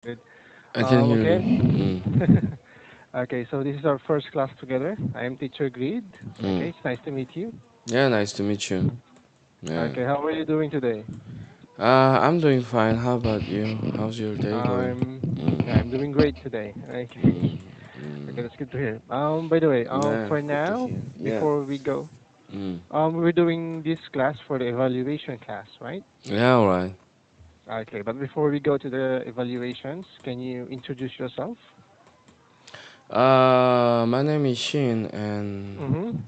Good. I can hear you. Okay. Mm, Okay, so this is our first class together. I am Teacher Greed. mm. Okay, it's nice to meet you. Yeah, nice to meet you. Yeah. Okay, how are you doing today? I'm doing fine. How about you? How's your day going? I'm doing great today. Okay. Mm, Okay, mm. that's good to hear. By the way, Yeah, for good to now, hear. Yeah. before we go, Mm. we're doing this class for the evaluation class, right? Yeah, alright. Okay, but before we go to the evaluations, can you introduce yourself? My name is Shin, and Mm-hmm.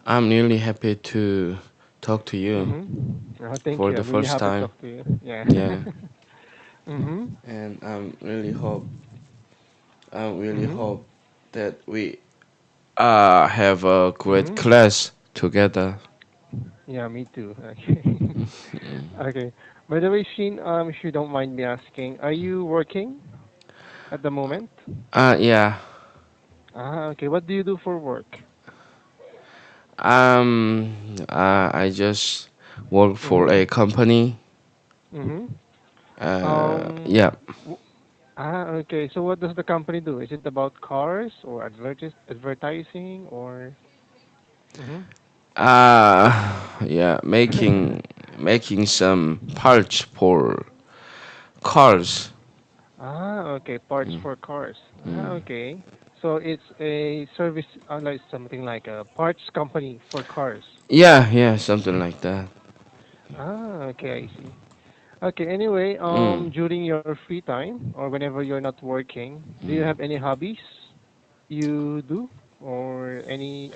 I'm really happy to talk to you Thank for you. the I'm really first happy to time. talk to you. Yeah. Yeah, mm-hmm. and I really hope Mm-hmm. that we have a great Mm-hmm. class together. Yeah, me too. Okay. Okay. By the way, Sheen, if you don't mind me asking, are you working at the moment? Yeah. Okay. What do you do for work? I just work for Mm-hmm. a company. Mm-hmm. Um. Yeah. w- okay. So what does the company do? Is it about cars or advertising or? Mm-hmm. Yeah, making some parts for cars. Okay. Parts Mm, for cars. mm. Okay. So it's a service, like something like a parts company for cars. Yeah, yeah, something like that. Okay, I see. Okay, anyway, Mm. during your free time or whenever you're not working, do you Mm. have any hobbies you do or any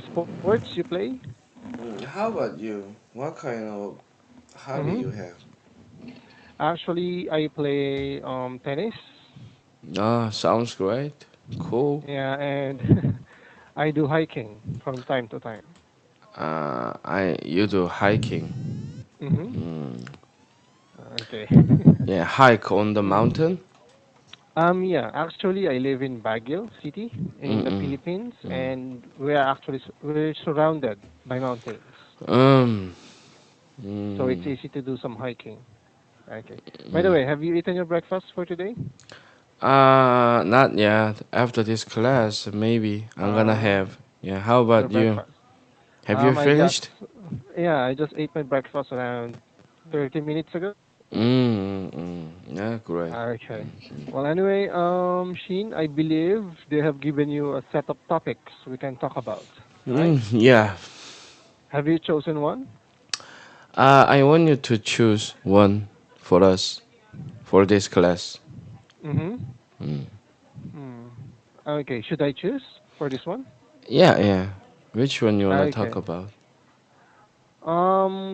sports you play? How about you? What kind of hobby you Mm-hmm. have? Actually, I play tennis. Sounds great. Cool. Yeah, and I do hiking from time to time. I you do hiking. Mm-hmm. Mm. Okay. Yeah, hike on the Mm. mountain. Yeah, actually, I live in Baguio City in the Mm-mm. Philippines, Mm. and we're surrounded by mountains, Um. so it's Mm. easy to do some hiking. Okay. By the Mm. way, have you eaten your breakfast for today? Not yet. After this class, maybe I'm gonna Uh, have. Yeah. How your about you? breakfast. Have you I just, finished? yeah, I just ate my breakfast around 30 minutes ago. Yeah, great. Okay. Well, anyway, Sheen, I believe they have given you a set of topics we can talk about, right? Yeah. Have you chosen one? I want you to choose one for us for this class. Mm-hmm. Mm. Hmm. Okay, should I choose for this one? Yeah, yeah. Which one you wanna talk Okay. about?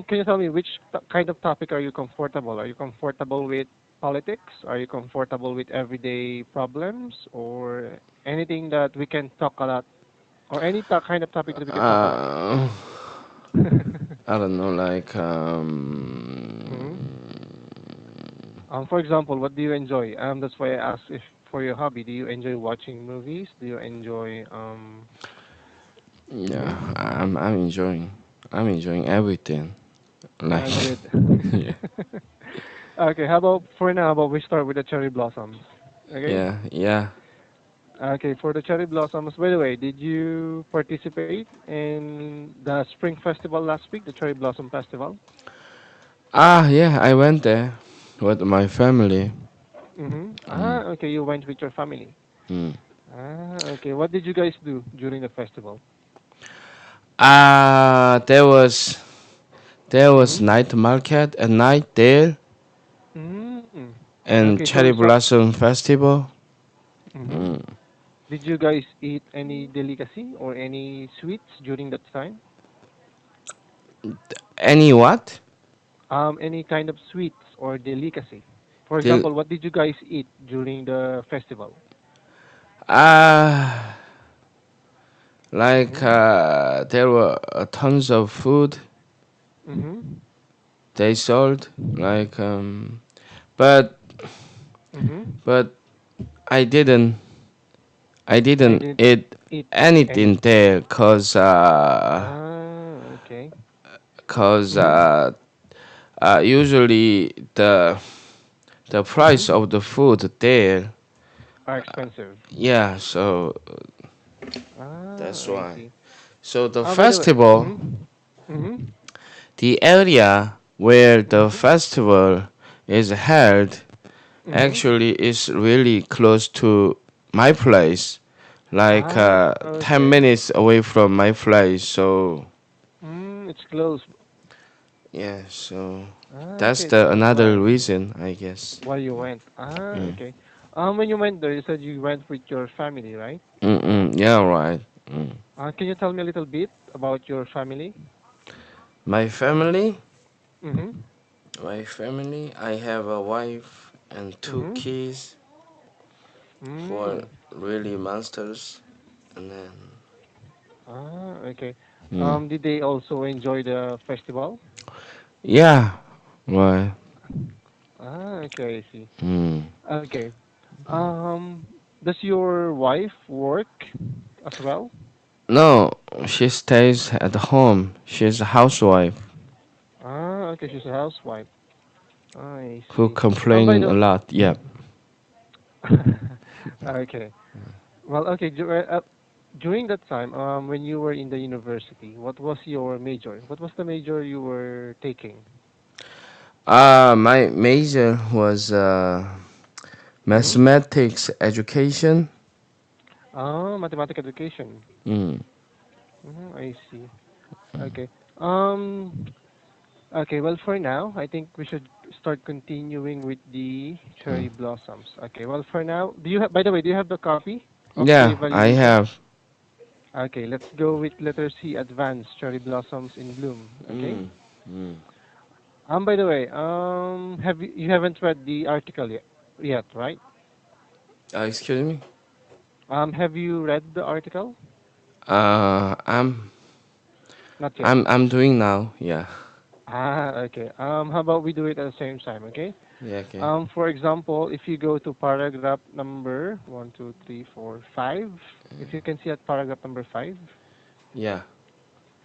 Can you tell me which kind of topic are you comfortable? Are you comfortable with politics? Are you comfortable with everyday problems, or anything that we can talk a lot, or any kind of topic that we can talk a lot? Uh, I don't know, like hmm for example, what do you enjoy? That's why I asked if for your hobby. Do you enjoy watching movies? Do you enjoy yeah, mhm. I'm enjoying everything. Like, Good. yeah, Okay, how about for now? How about we start with the cherry blossoms? Okay. yeah, yeah. Okay, for the cherry blossoms. By the way, did you participate in the spring festival last week, the cherry blossom festival? Yeah, I went there with my family. Mm, Okay, you went with your family. mm. Okay. What did you guys do during the festival? Ah, there was Mm-hmm. night market at night there Mm-hmm. and Okay, so cherry blossom festival. mm-hmm. Mm. Did you guys eat any delicacy or any sweets during that time? Any what? Any kind of sweets or delicacy? For Del- example, what did you guys eat during the festival? ah, like Mm-hmm. there were tons of food Mm-hmm. they sold. Like but Mm-hmm. but I didn't I I didn't didn't eat eat anything any. there Okay. cause Mm-hmm. usually the the Mm-hmm. price of the food there. Are expensive. Yeah, so Ah, that's I why. see. So the By the way, festival, mm-hmm. Mm-hmm. the area where the Mm-hmm. festival is held Mm-hmm. actually is really close to my place, like Ah, 10 okay. minutes away from my place. So It's close. yeah, so Ah, that's okay. the That's another why reason, I guess. you went. Ah, Mm. okay. When you went there, you said you went with your family, right? Mm-mm, yeah, right. Mm. Can you tell me a little bit about your family? My family, Mm-hmm. I have a wife and two Mm-hmm. kids for Mm. really monsters, and then Ah, okay. mm. Did they also enjoy the festival? Yeah, right. Ah, okay, I see. Mm. Okay. Um, does your wife work as well? No, she stays at home. She's a housewife Ah, okay, she's a housewife. Ah, I who see. By complain a the lot. Yeah. okay. Well, okay. During that time, when you were in the university, what was your major? What was the major you were taking? My major was Mm-hmm. mathematics education. Ah, mathematics education. Mm. Mm-hmm, I see. Okay. Um. Okay. Well, for now, I think we should start continuing with the Mm. cherry blossoms. Okay. Well, for now, do you have? By the way, do you have the copy of the Yeah, I evaluation? have. Okay. Let's go with letter C. Advanced cherry blossoms in bloom. Okay. Mm. Mm. By the way, you haven't read the article yet, right? Excuse me. Have you read the article? Uh, I'm Not yet. I'm doing now. Yeah. Ah, okay. How about we do it at the same time, okay? Yeah. Okay. For example, if you go to paragraph number 1, 2, 3, 4, 5, if you can see at paragraph number 5, Yeah.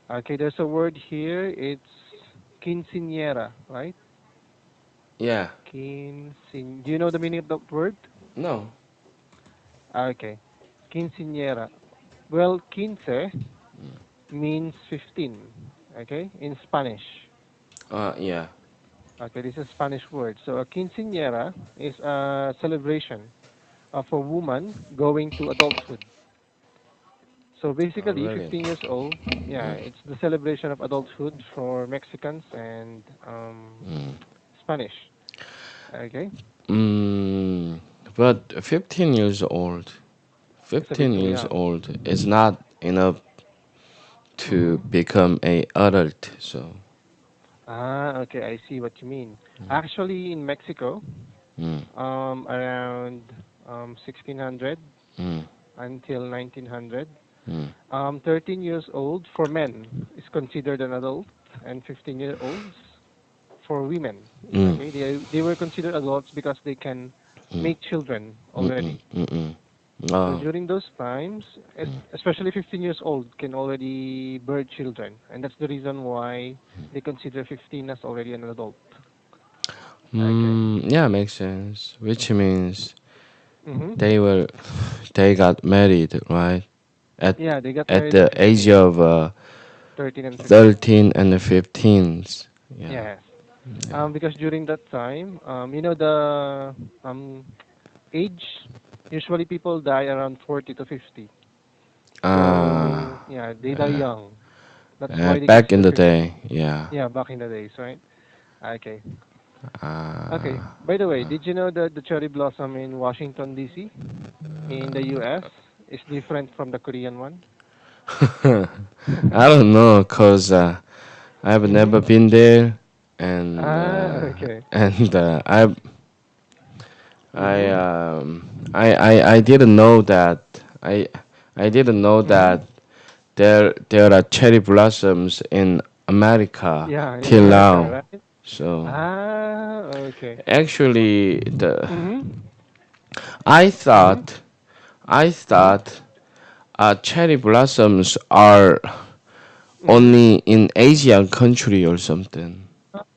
okay, there's a word here. It's quinceañera, right? Yeah. Do you know the meaning of that word? No. Okay, quinceañera. Well, quince means 15, okay, in Spanish. Yeah. Okay, this is a Spanish word. So a quinceañera is a celebration of a woman going to adulthood. So Oh, basically, really? 15 years old, yeah, Mm. it's the celebration of adulthood for Mexicans and Mm. Spanish. Okay, Mm. But 15 years old. it's a bit 15 too years young. old is not enough to Mm-hmm. become a adult. So. Ah, okay, I see what you mean. Actually, in Mexico, Mm. around 1600 Mm. until 1900, Mm. 13 years old for men is considered an adult, and 15-year-olds for women. Mm. Okay, they were considered adults because they can Mm. make children Mm. already. Mm. Mm. So Oh. during those times, Mm. especially 15 years old can already birth children, and that's the reason why they consider 15 as already an adult. Okay. Yeah, makes sense. Which means Mm-hmm. they were they got married, right? At Yeah, they got at married at the age 15, of 13 and 15. 13 and 15. Yeah. Yes. Yeah. Because during that time, the age, usually people die around 40 to 50. So, Ah, yeah, they die young. That's why they back in consider the 15. day. Yeah. Yeah, back in the days, right? Okay. Okay. Ah. By the way, did you know that the cherry blossom in Washington, D.C., in the U.S., is different from the Korean one? I don't know, cause I've never Mm-hmm. been there, and Okay. I Mm-hmm. um I didn't know that I didn't know Mm-hmm. that there are cherry blossoms in America Yeah, in till America, now. right? So Okay. actually, the Mm-hmm. I Mm-hmm. thought I Mm-hmm. thought cherry blossoms are Mm-hmm. only in Asian country or something.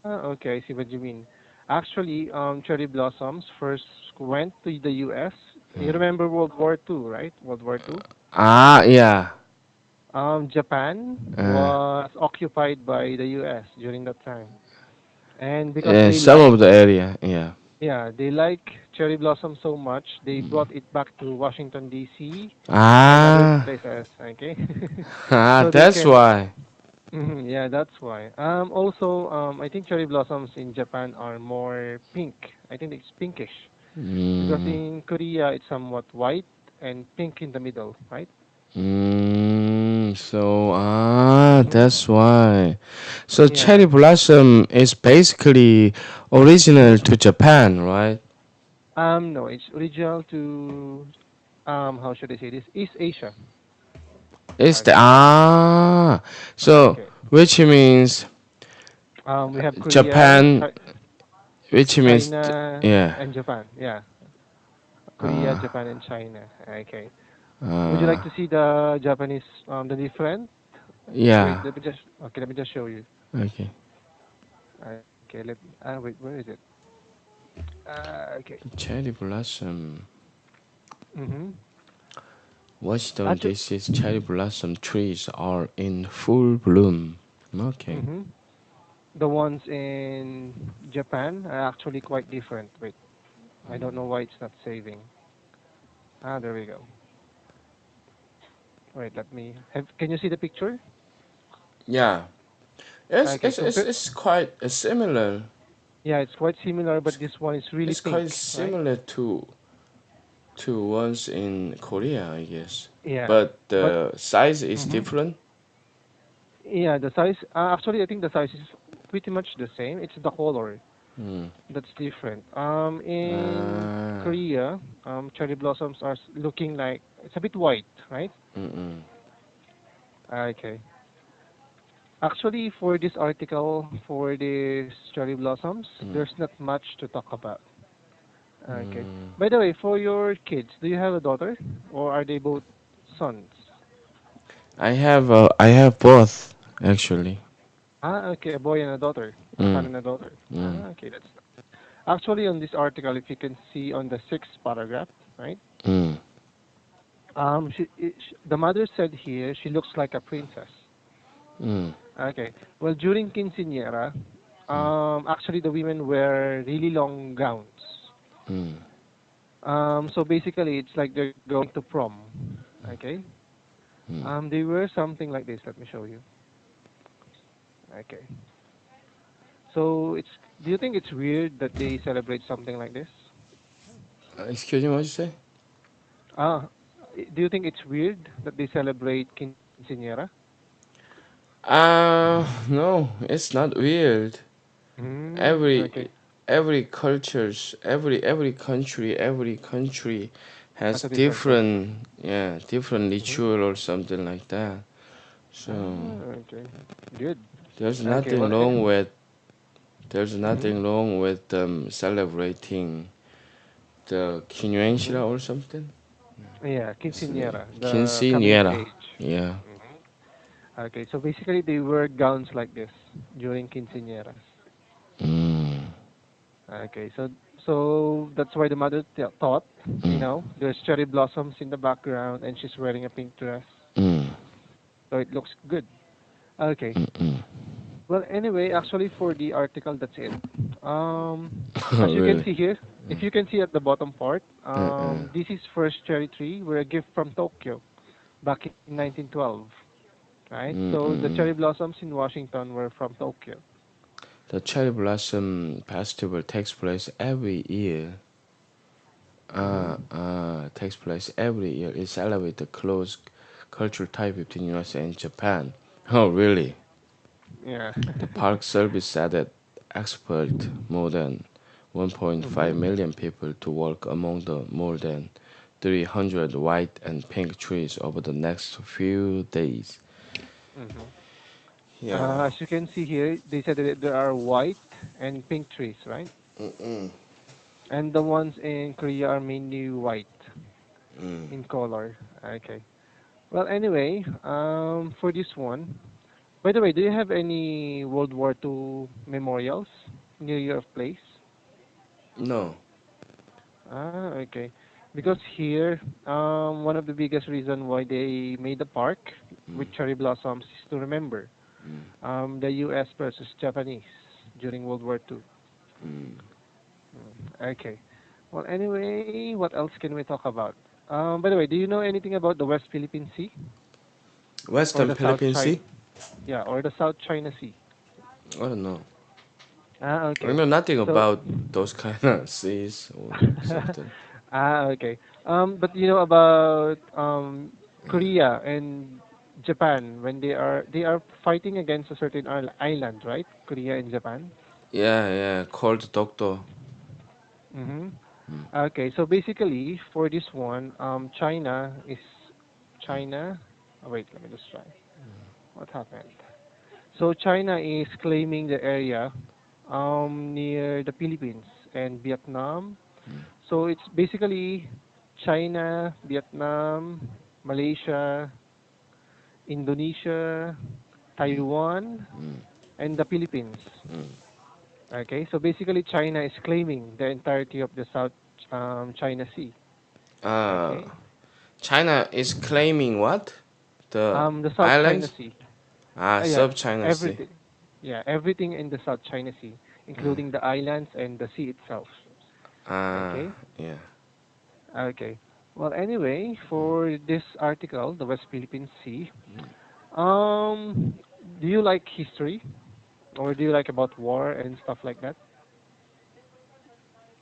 Okay, I see what you mean. Actually, cherry blossoms first went to the U.S. You remember World War Two, right? World War Two. Ah, yeah. Japan Uh, was occupied by the U.S. during that time, and because they some like, of the area, yeah. yeah, they like cherry blossom so much, they brought it back to Washington D.C. and other Ah, places. Okay, ah, so they that's can. why. Yeah, that's why. Also, I think cherry blossoms in Japan are more pink. I think it's pinkish because Mm, in Korea it's somewhat white and pink in the middle, right? that's Hmm. why. So cherry Yeah. blossom is basically original to Japan, right? No, it's original to how should I say this? East Asia. It's the Okay. so Okay. which means We have Korea, Japan, which means China, yeah, and Japan. Yeah, Korea, uh, Japan, and China. Okay. Would you like uh, to see the Japanese, the different? Wait, yeah. let me just. Okay, let me just show you. Okay, Okay, wait, where is it? Okay. cherry blossom. Mm-hmm. Washington Actually, D.C.'s cherry blossom trees are in full bloom. Okay. mm-hmm. The ones in Japan are actually quite different. Wait, I don't know why it's not saving. There we go. Wait, let me have. Can you see the picture? Yeah, it's Okay, it's it's, compare. it's quite similar. Yeah, it's quite similar, It's, but this one is really it's pink, quite right? similar to ones in Korea, I guess. Yeah, But but the size is hmm different. yeah, the size. Actually, I think the size is pretty much the same. It's the color Hmm. that's different. In Ah. Korea, cherry blossoms are looking like it's a bit white, right? Mm-mm. Okay. Actually, for this article, for these cherry blossoms, Mm. there's not much to talk about. Okay. Mm. By the way, for your kids, do you have a daughter, or are they both sons? I have both actually. Okay, a boy and a daughter, a son Mm. and a daughter. Mm. Okay, that's actually on this article. If you can see on the sixth paragraph, right? Mm. The mother said here she looks like a princess. Mm. Okay. Well, during quinceañera, actually the women wear really long gowns. Mm. So basically, it's like they're going to prom. Okay. Mm. They wear something like this. Let me show you. Okay. So it's. Do you think it's weird that they celebrate something like this? Excuse me, what you say? Ah, do you think it's weird that they celebrate quinceañera? No, it's not weird. Every Okay. every cultures, every country has That's a different culture. different Mm-hmm. ritual or something like that. So Okay. Good. there's Okay. nothing Well. wrong with there's Mm-hmm. nothing wrong with celebrating the Mm-hmm. quinceañera or something. Yeah, It's quinceañera, the coming of quinceañera. age. Yeah. Hmm. Okay, so basically they wear gowns like this during quinceañeras. Mm, Okay, so that's why the mother thought, mm, there's cherry blossoms in the background and she's wearing a pink dress, mm, so it looks good. Okay. mm, mm. Well, anyway, actually for the article, that's it. As you can Really? see here, if you can see at the bottom part, Uh-uh. this is first cherry tree, were a gift from Tokyo back in 1912. Right? So the cherry Mm-mm. blossoms in Washington were from Tokyo. The cherry blossom festival takes place every year. Hmm. Takes place every year. It celebrates the close cultural tie between USA and Japan. Oh, really? Yeah. The Park Service said that expect more than 1.5 Hmm. million people to walk among the more than 300 white and pink trees over the next few days. Hmm. Yeah. As you can see here, they said that there are white and pink trees, right? Mm-mm. And the ones in Korea are mainly white Mm. in color. Okay. Well, anyway, for this one, by the way, do you have any World War II memorials near your place? No. Okay. Because here, one of the biggest reason why they made the park Mm, with cherry blossoms is to remember mm, the U.S. versus Japanese during World War II. mm. Okay. Well, anyway, what else can we talk about? By the way, do you know anything about the West Philippine Sea or Western the South Philippine China? Sea? Yeah, or the South China Sea? I don't know. I Okay. know nothing So, about those kind of seas or something. okay. But you know about Korea and Japan when they are fighting against a certain island, right? Korea and Japan. Yeah, yeah. Cold doctor. Mm-hmm. Mm, Okay, so basically for this one, China. Oh, wait, let me just try. What happened? So China is claiming the area near the Philippines and Vietnam. So it's basically China, Vietnam, Malaysia, Indonesia, Taiwan, and the Philippines. mm. Okay, so basically China is claiming the entirety of the South China Sea. Uh, Okay, China is claiming what? The the South China islands? Sea. Yeah, Sub China Sea. everything. Yeah, everything in the South China Sea, including the islands and the sea itself. Ah, Okay, yeah. okay. Well, anyway, for this article, the West Philippine Sea. Um, do you like history, or do you like about war and stuff like that?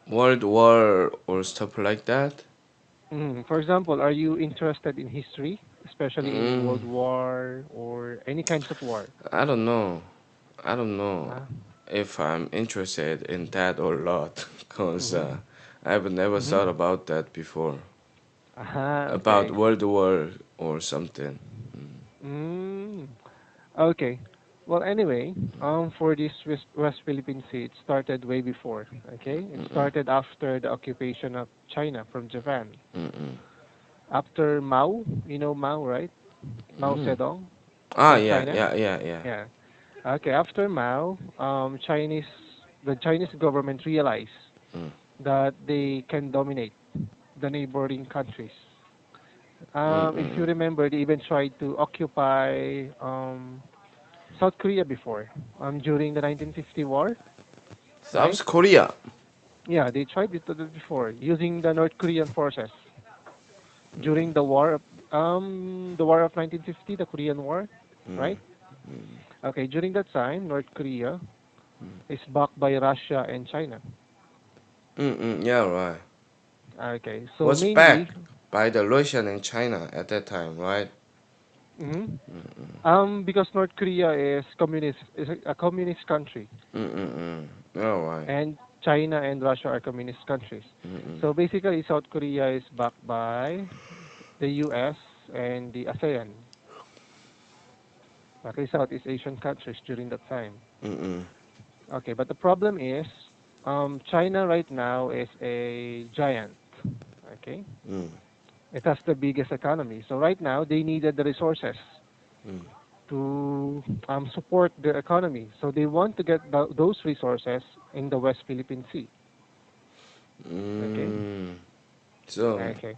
World War or stuff like that? For example, are you interested in history, especially in Mm, World War or any kinds of war? I don't know. I don't know Ah, if I'm interested in that or not, because mm-hmm, I've never mm-hmm. thought about that before. About Okay. World War or something. Mm, okay. Well, anyway, for this West Philippine Sea, it started way before. Okay, it Mm-mm, started after the occupation of China from Japan. mm-mm, After Mao, you know Mao, right? Mao mm. Zedong Ah, from yeah, China. yeah, yeah, yeah. Yeah. Okay. After Mao, the Chinese government realized Mm, that they can dominate the neighboring countries. If you mm-mm. remember, they even tried to occupy South Korea before, during the 1950 war, right? South Korea. Yeah, they tried it before using the North Korean forces during the war of 1950, the Korean War, Mm, right? Okay, during that time, North Korea is backed by Russia and China. mm-mm, yeah, right. Okay, so Was mainly, backed by the Russian and China at that time, right? mhm, because North Korea is a communist country, Mm-mm-mm. All right. and China and Russia are communist countries. Mm-mm, So basically, South Korea is backed by the U.S. and the ASEAN, okay, Southeast Asian countries during that time. mm-mm, Okay, but the problem is, China right now is a giant. Okay, mm, it has the biggest economy. So right now they needed the resources mm, to support their economy. So they want to get those resources in the West Philippine Sea. Okay. mm. So Okay.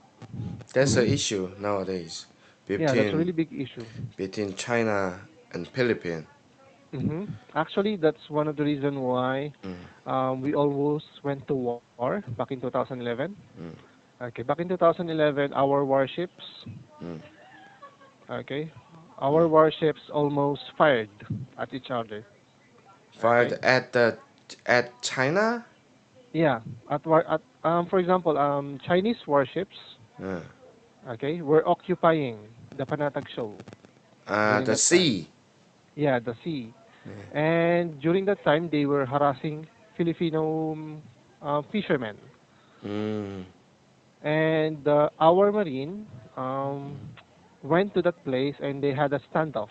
that's the hmm issue nowadays Yeah, that's a between really big issue. China and Philippines. Actually, that's one of the reason why Mm, we almost went to war back in 2011. mm, Okay, back in 2011, our warships, mm. okay, our warships almost fired at each other. Fired Okay. at China. Yeah, for example, Chinese warships, Uh, okay, were occupying the Panatag Shoal during the that time. sea. Yeah, the sea. And during that time, they were harassing Filipino fishermen. Mm, And our marine went to that place and they had a standoff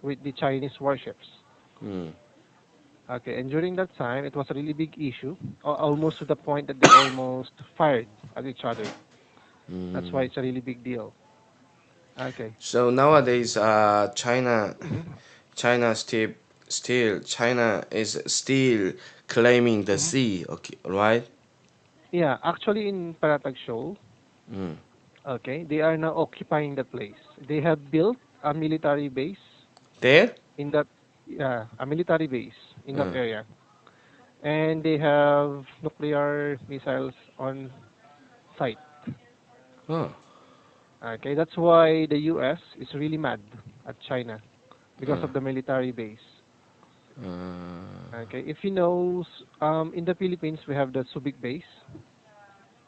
with the Chinese warships. mm, Okay, and during that time, it was a really big issue, almost to the point that they almost fired at each other. That's why mm. it's a really big deal. Okay. So nowadays, hmm China is still claiming the hmm sea. Okay, right? Yeah, actually in Paratag Shoal, Mm. okay, they are now occupying the place. They have built a military base There? in that, yeah, a military base in that Mm. area, and they have nuclear missiles on site. Oh. Okay, that's why the U.S. is really mad at China because Uh, of the military base. uh, Okay, if you know, in the Philippines we have the Subic base.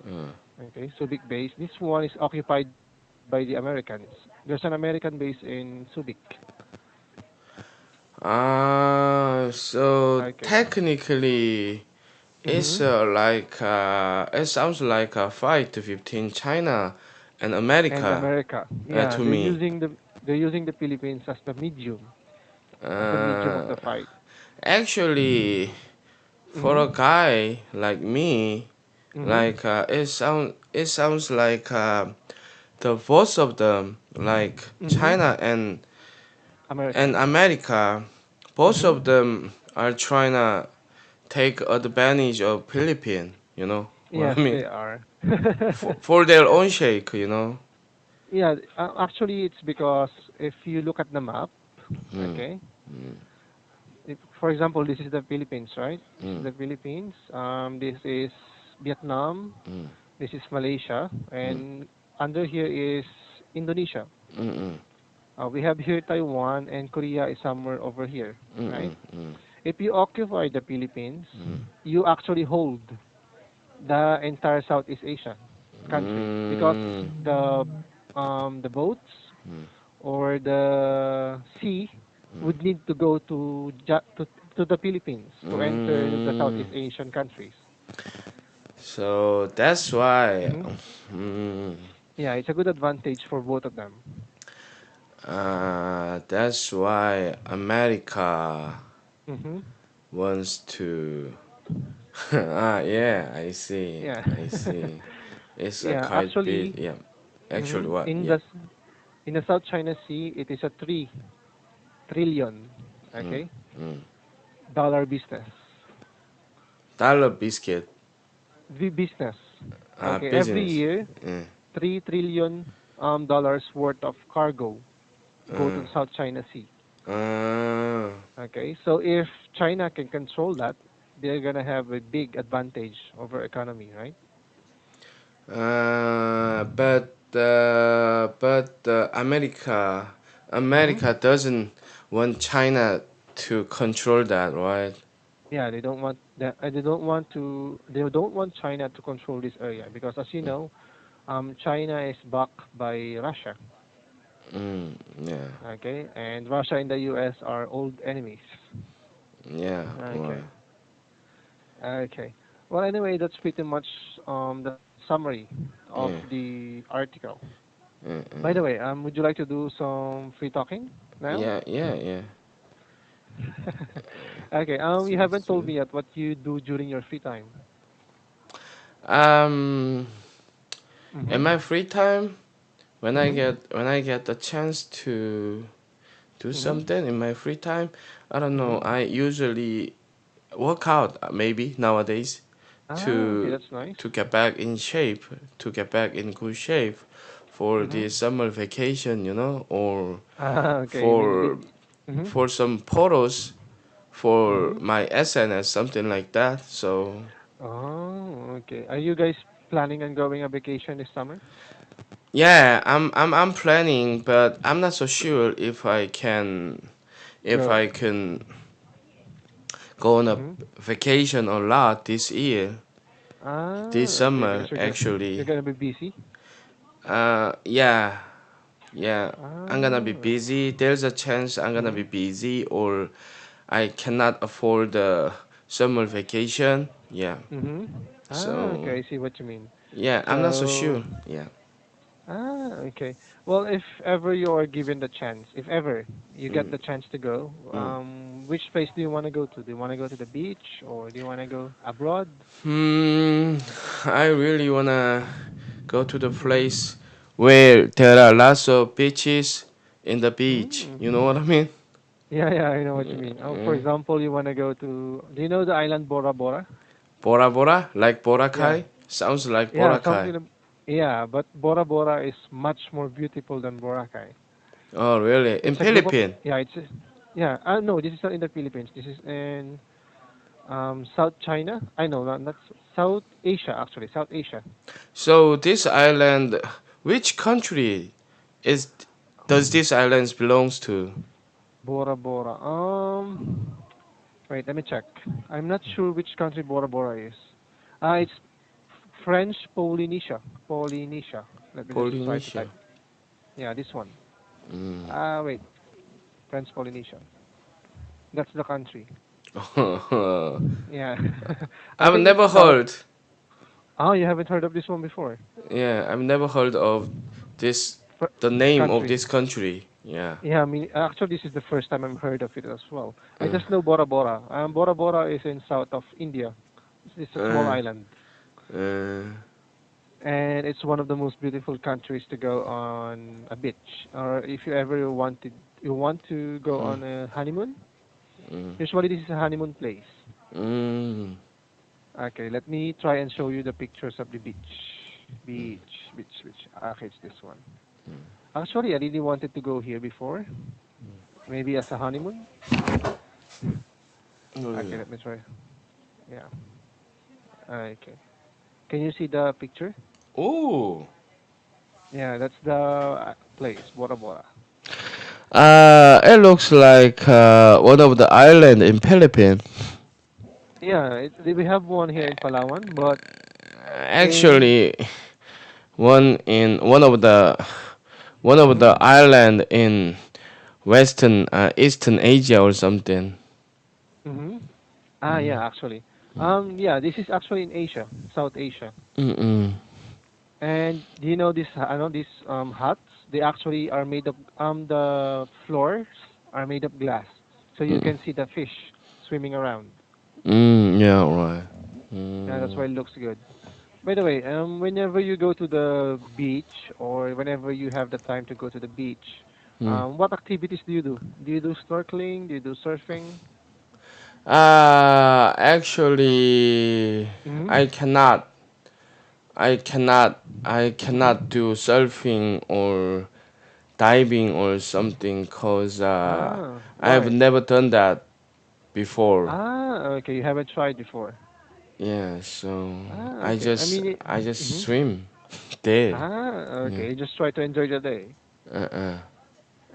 uh. Okay, Subic base. This one is occupied by the Americans. There's an American base in Subic. So Okay. technically, it's Mm-hmm. it sounds like a fight between China and And America America. Yeah, to me. they're using the Philippines as the medium of Uh, the fight. Actually, for Mm-hmm. a guy like me, Mm-hmm. it sounds like the both of them, like Mm-hmm. China and America. America, both of Mm-hmm. them are trying to take advantage of Philippines. You know what Yes, I mean? they are. For their own sake, you know. Yeah, actually, it's because if you look at the map, Mm, okay, for example, this is the Philippines, right? This is mm, the Philippines. This is Vietnam. mm, This is Malaysia, mm, and under here is Indonesia. mm, We have here Taiwan, and Korea is somewhere over here, mm, right? mm, mm, If you occupy the Philippines, mm, you actually hold the entire Southeast Asia country because mm, the boats mm, or the sea mm, would need to go to the Philippines to enter the mm. Southeast Asian countries. So that's why. Hmm. Mm, Yeah, it's a good advantage for both of them. that's why America Hmm. wants to. Yeah, I see. Yeah. I see. It's a Yeah, quite big. actually, Yeah. Actually, what? in Yeah. the South China Sea, it is a 3 trillion, Mm, okay, mm. dollar business. Dollar biscuit. The business, okay, every Business. year, Mm, 3 trillion dollars worth of cargo go to mm, the South China Sea. uh, Okay, so if China can control that, they're gonna have a big advantage over economy, right? but Mm-hmm. America doesn't want China to control that, right? Yeah, they don't want that. They don't want to. They don't want China to control this area because, as you know, China is backed by Russia. Mm, yeah, Okay, and Russia and the U.S. are old enemies. yeah, right. Okay, okay. Well, anyway, that's pretty much the summary of Yeah, the article. yeah, By the way, would you like to do some free talking now? yeah, yeah, yeah. Okay. You Sounds haven't told good. me yet what you do during your free time. Um, in my Mhm. free time, Mhm. when I get the chance to do Mhm. something in my free time, I don't know. Mhm. I usually work out maybe nowadays Ah, okay, to that's nice. get back in shape, to get back in good shape for the Mhm. summer vacation, or Ah, okay. You mean for Mhm. some photos for Mhm. my SNS, something like that. So Oh, okay. Are you guys planning on going on vacation this summer? yeah, I'm planning, but I'm not so sure if Go. I can go on a Mhm. vacation or not this year, this Ah, okay. summer Because you're actually. gonna be busy. Yeah, yeah. I'm gonna be Ah, okay. busy. There's a chance I'm gonna be Mhm. busy, or I cannot afford the summer vacation. Yeah. Mhm. Ah, So okay. I see what you mean. yeah, I'm not so So, sure. Yeah. okay. Well, if ever you are given the chance, if ever you get Mm, the chance to go, mm. which place do you want to go to? Do you want to go to the beach or do you want to go abroad? Hmm. I really wanna go to the Mm-hmm. place where there are lots of beaches in the beach. Mm. You know what I mean? Yeah, yeah, I know what you mean. For Yeah. example, you want to go to, do you know the island Bora Bora? Bora Bora, like Yeah. Boracay. Sounds like Yeah, Boracay. something. Yeah, but Bora Bora is much more beautiful than Boracay. Oh, really? In It's a group of. Philippines? Yeah, it's. Yeah. No, this is not in the Philippines. This is in South China. I know, not South Asia actually. South Asia. So this island, which country is does this island belongs to? Bora Bora. Wait, let me check. I'm not sure which country Bora Bora is. It's French Polynesia. Polynesia. Let me just try to Polynesia. type. Yeah, this one. Mm. Wait. French Polynesia. That's the country. Yeah. I I've think it's never South. heard. Oh, you haven't heard of this one before? Yeah, I've never heard of this. Fr- The name of country. this country. Yeah. Yeah, I mean, actually, this is the first time I've heard of it as well. I Uh, just know Bora Bora. Bora Bora is in south of India. It's a small uh, island, uh, and it's one of the most beautiful countries to go on a beach. Or if you ever you want to go mm, on a honeymoon. mm, Usually, this is a honeymoon place. mm, Okay, let me try and show you the pictures of the beach. Beach. Okay, it's this one. Actually, I really wanted to go here before, maybe as a honeymoon. Okay, mm. let me try. Yeah. Okay. Can you see the picture? Oh. Yeah, that's the place, Bora Bora. It looks like one of the island in Philippines. Yeah, we have one here in Palawan, but in Actually, one of the mm-hmm, island in Western Eastern Asia or something. mm-hmm. Yeah, actually. Yeah, this is actually in Asia, South Asia. Mm-mm. And do you know this? I know these huts. They actually are made of the floors are made of glass, so you Mm. can see the fish swimming around. Yeah, right. Yeah, that's Mm. why it looks good. By the way, whenever you go to the beach or whenever you have the time to go to the beach, Mm. what activities do you do? Do you do snorkeling? Do you do surfing? Actually, I Mm-hmm. cannot, I cannot do surfing or diving or something cause I've Why? never done that before. Okay, you haven't tried before. Yeah, so I Okay. I just mean, I just mm-hmm. swim there. Yeah. Okay. You just try to enjoy the day Uh-uh.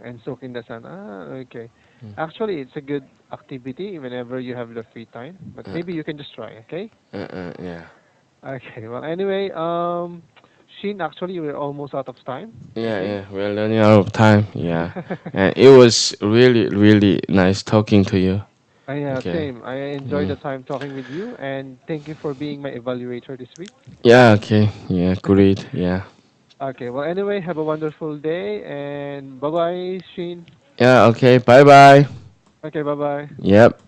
and soak in the sun. Okay. Actually, it's a good activity whenever you have the free time, but Uh, maybe you can just try, okay? yeah. Okay. Well, anyway, Shin, actually, we're almost out of time. Yeah, Okay. yeah. We're running out of time. Yeah. And it was really, really nice talking to you. Yeah, Okay. same. I enjoyed Mm. the time talking with you, and thank you for being my evaluator this week. Yeah, okay. Yeah, great. Yeah. Okay. Well, anyway, have a wonderful day, and bye bye, Shin. Yeah, okay. Bye bye. Okay. Bye bye. Yep.